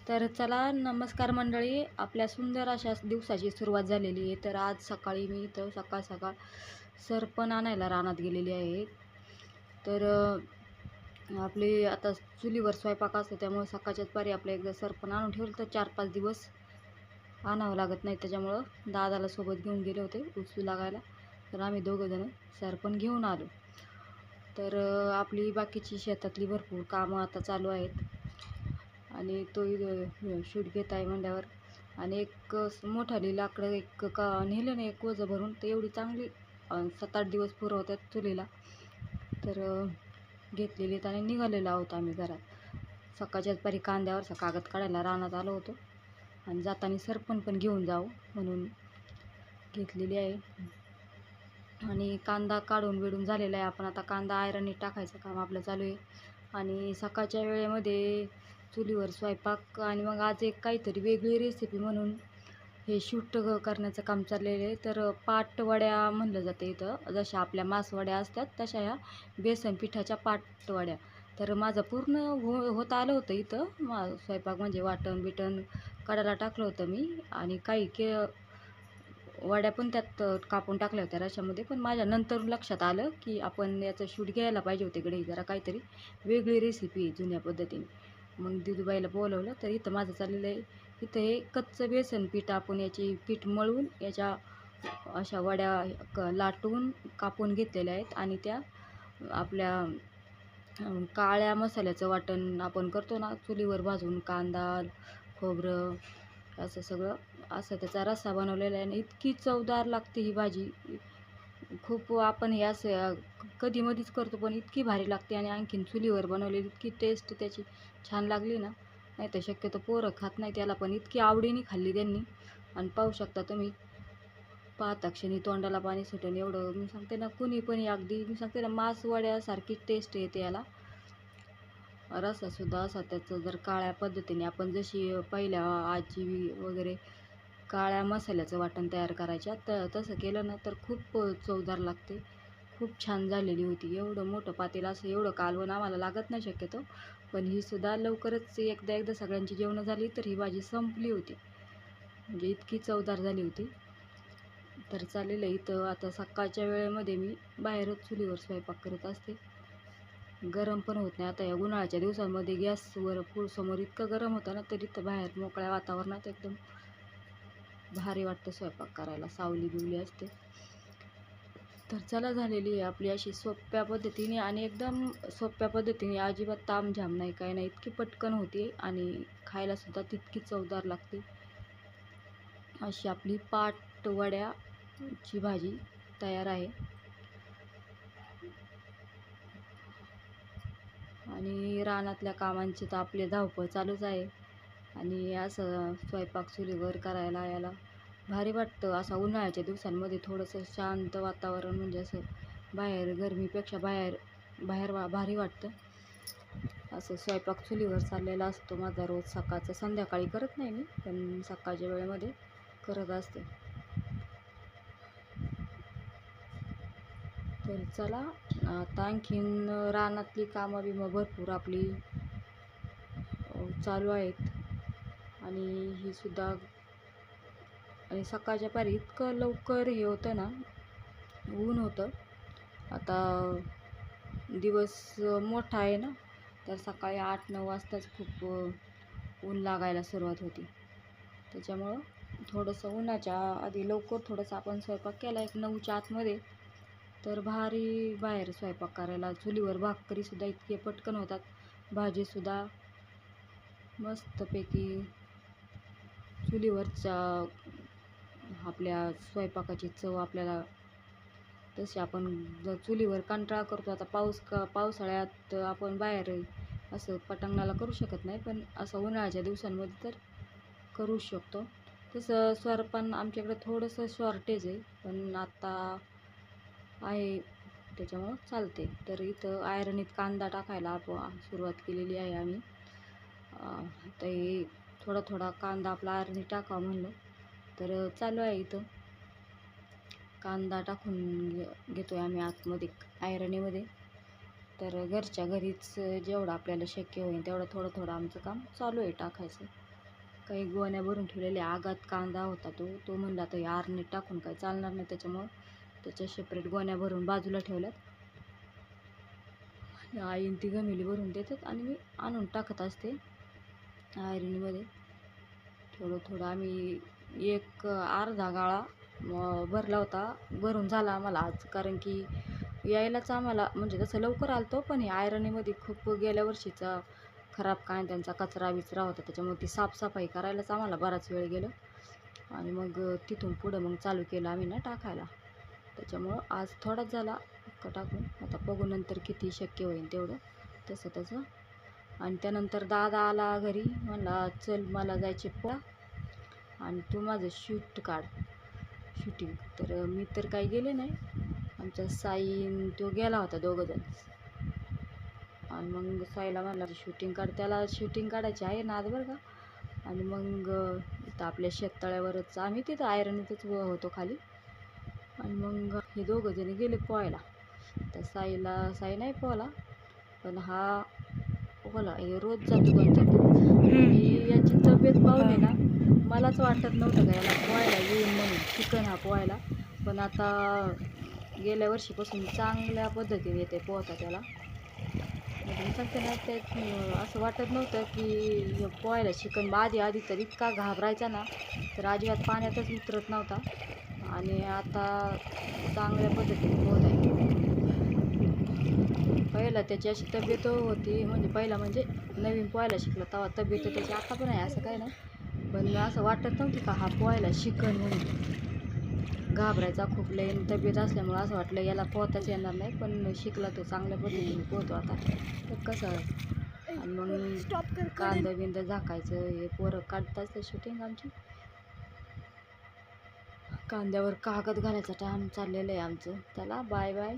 तर चला नमस्कार मंडळी, आपल्या सुंदर अशा दिवसाची सुरुवात झालेली आहे. तर आज सकाळी मी इथं सकाळ सकाळ सरपण आणायला रानात गेलेली आहे. तर आपली आता चुलीवर स्वयंपाक असतो, त्यामुळे सकाळच्याच पारी आपलं एकदा सरपण आणून ठेवलं तर 4-5 दिवस आणावं लागत नाही. त्याच्यामुळं दादाला सोबत घेऊन गेले होते उचलू लागायला. तर आम्ही दोघंजणं सरपण घेऊन आलो. तर आपली बाकीची शेतातली भरपूर कामं आता चालू आहेत आणि तो शूट घेत आहे म्हणल्यावर. आणि एक मोठाली लाकडं एक का नेलं नाही एक वजं भरून, तर एवढी चांगली 7-8 दिवस पुरवतात चुलीला. तर घेतलेली आणि निघालेलो आहोत आम्ही घरात. सकाळच्याच पारी कांद्यावरचा कागद काढायला रानात आलो होतो आणि जाताना सरपण पण घेऊन जाऊ म्हणून घेतलेली आहे. आणि कांदा काढून बिडून झालेला आहे. आपण आता कांदा आयरनीत टाकायचं काम आपलं चालू आहे. आणि सकाळच्या वेळेमध्ये चुलीवर स्वयंपाक आणि मग आज एक काहीतरी वेगळी रेसिपी म्हणून हे शूट करण्याचं काम चाललेलं आहे. तर पाटवड्या म्हणलं जातं इथं, जशा आपल्या मासवड्या असतात तशा ह्या बेसन पिठाच्या पाटवड्या. तर माझं पूर्ण होतं आलं होतं इथं स्वयंपाक, म्हणजे वाटण बिटण काढायला टाकलं होतं मी आणि काही वड्या पण त्यात कापून टाकल्या होत्या रश्यामध्ये. पण माझ्या नंतर लक्षात आलं की आपण याचं शूट घ्यायला पाहिजे होते इकडे, जरा काहीतरी वेगळी रेसिपी आहे जुन्या पद्धतीने. मग दिदूबाईला बोलवलं. तर इथं माझं चाललेलं आहे, इथं हे कच्चं बेसन पीठ आपण याची पीठ मळून याच्या अशा वड्या लाटून कापून घेतलेल्या आहेत आणि त्या आपल्या काळ्या मसाल्याचं वाटण आपण करतो ना चुलीवर भाजून, कांदा खोबरं असं सगळं असं त्याचा रस्सा बनवलेला आहे. आणि इतकी चवदार लागते ही भाजी. खूप आपण हे असं कधी मधीच करतो पण इतकी भारी लागते. आणि आणखीन चुलीवर बनवलेली इतकी टेस्ट त्याची छान लागली ना, नाही तर शक्यतो पोरं खात नाही त्याला, पण इतकी आवडीने खाल्ली त्यांनी. आणि पाहू शकता तुम्ही, पाहता क्षणी तोंडाला पाणी सुटेल एवढं मी सांगते ना. कुणी पण अगदी मी सांगते ना, मासवड्यासारखी टेस्ट येते याला. रस्सासुद्धा असा त्याचं जर काळ्या पद्धतीने आपण जशी पहिल्या आजी वगैरे काळ्या मसाल्याचं वाटण तयार करायच्या, तर तसं केलं ना तर खूप चवदार लागते. खूप छान झालेली होती. एवढं मोठं पातेलं असं एवढं कालवण आम्हाला लागत नाही शक्यतो, पण ही सुद्धा लवकरच एकदा सगळ्यांची जेवणं झाली तर ही भाजी संपली होती, म्हणजे इतकी चवदार झाली होती. तर चालेल इथं आता सकाळच्या वेळेमध्ये मी बाहेरच चुलीवर स्वयंपाक करत असते. गरम पण होत नाही. आता या उन्हाळ्याच्या दिवसांमध्ये गॅसवर समोर इतकं गरम होतं ना, तरी तर बाहेर मोकळ्या वातावरणात एकदम भारी वाटतं स्वयंपाक करायला, सावली बिवली असते. तर चला झालेली आहे आपली अशी सोप्या पद्धतीने, आणि एकदम सोप्या पद्धतीने, अजिबात तामझाम नाही काय नाही, इतकी पटकन होती आणि खायलासुद्धा तितकी चवदार लागते. अशी आपली पाटवड्याची भाजी तयार आहे. आणि रानातल्या कामांची तर आपली धावपळ चालूच आहे. आणि असं स्वयंपाक चुलीवर करायला याला भारी वाटतं. असं उन्हाळ्याच्या दिवसांमध्ये थोडंसं शांत वातावरण, म्हणजे असं बाहेर गरमीपेक्षा बाहेर बाहेर भारी वाटतं. असं स्वयंपाक चुलीवर चाललेला असतो माझा रोज सकाळचा. संध्याकाळी करत नाही मी, पण सकाळच्या वेळेमध्ये करत असते. तर चला आता आणखीन रानातली कामं बिमं भरपूर आपली चालू आहेत. आणि ही सुद्धा, आणि सकाळच्या पारी इतकं लवकर हे होतं ना, ऊन होतं. आता दिवस मोठा आहे ना, तर सकाळी 8-9 वाजताच खूप ऊन लागायला सुरुवात होती. त्याच्यामुळं थोडंसं उन्हाच्या आधी लवकर थोडंसं आपण स्वयंपाक केला एक 9च्या आतमध्ये, तर भारी बाहेर स्वयंपाक करायला. चुलीवर भाकरीसुद्धा इतके पटकन होतात, भाजीसुद्धा मस्तपैकी चुलीवरच्या आपल्या स्वयंपाकाची चव आपल्याला तशी. आपण जर चुलीवर कंटाळा करतो, आता पावसाळ्यात आपण बाहेर असं पटांगणाला करू शकत नाही, पण असं उन्हाळ्याच्या दिवसांमध्ये तर करू शकतो. तसं स्वयंपाक आमच्याकडे थोडंसं शॉर्टेज आहे, पण आता आहे त्याच्यामुळं चालते. तर इथं आयरनीत कांदा टाकायला सुरुवात केलेली आहे आम्ही. आता हे थोडा कांदा आपला आयरनीत टाकावं म्हणलं, तर चालू आहे इथं. कांदा टाकून घेतोय आम्ही आतमध्ये आयरनीमध्ये. तर घरच्या घरीच जेवढं आपल्याला शक्य होईल तेवढं थोडं आमचं काम चालू आहे टाकायचं. काही गोण्या भरून ठेवलेल्या. आगात कांदा होता तो म्हणला आता या आरणीत टाकून काही चालणार नाही, त्याच्यामुळं त्याच्या सेपरेट गोण्या भरून बाजूला ठेवल्यात. आईन ती गमेली भरून देतात आणि मी आणून टाकत असते आयरणीमध्ये. थोडं थोडं आम्ही एक अर्धा गाळा भरला होता, भरून झाला आम्हाला आज. कारण की यायलाच आम्हाला म्हणजे तसं लवकर आलतो, पण हे आयरणीमध्ये खूप गेल्या वर्षीचा खराब कांद्यांचा कचरा बिचरा होता, त्याच्यामुळे ती साफसफाई करायलाच आम्हाला बराच वेळ गेलं. आणि मग तिथून पुढं मग चालू केलं आम्ही ना टाकायला. त्याच्यामुळं आज थोडाच झाला का टाकून, आता बघू नंतर किती शक्य होईल तेवढं तसं. आणि त्यानंतर दादा आला घरी, म्हणला चल मला जायचे पोळा आणि तू माझं शूट काढ शूटिंग. तर मी तर काही गेले नाही, आमच्या साईन तो गेला होता दोघंजण. आणि मग साईला म्हणला शूटिंग काढ, त्याला शूटिंग काढायची आहे ना आज बरं का. आणि मग इथं आपल्या शेततळ्यावरच आम्ही तिथं आयरणीतच होतो खाली. आणि मग हे दोघंजणी गेले पोहायला. तर साई नाही पोहला, पण हा पोहला. हे रोज जातो आणि याची तब्येत पाहून ना मलाच वाटत नव्हतं का याला पोहायला येईल म्हणून, चिकन हा पोहायला. पण आता गेल्या वर्षीपासून चांगल्या पद्धतीने येते पोहता त्याला. म्हणजे सांगते ना, त्यात असं वाटत नव्हतं की पोहायला शिकन. आधी तर इतका घाबरायचा ना, तर अजिबात पाण्यातच उतरत नव्हता. आणि आता चांगल्या पद्धतीने पोहत आहे. पहिला त्याची अशी तब्येत होती, म्हणजे नवीन पोहायला शिकला तेव्हा तब्येत त्याची आता पण आहे, असं काय नाही. पण असं वाटत नव्हती का हा पोहायला शिकन म्हणून. घाबरायचा खूप लय, तब्येत असल्यामुळं असं वाटलं याला पोहताच येणार नाही. पण शिकला तो चांगल्या पद्धतीने पोहतो आता. तर कसं. आणि मग कांदा बिंदा झाकायचं, हे पोरं काढतात शूटिंग आमची. कांद्यावर कागद घालायचा टाइम चाललेलं आहे आमचं. चला बाय बाय.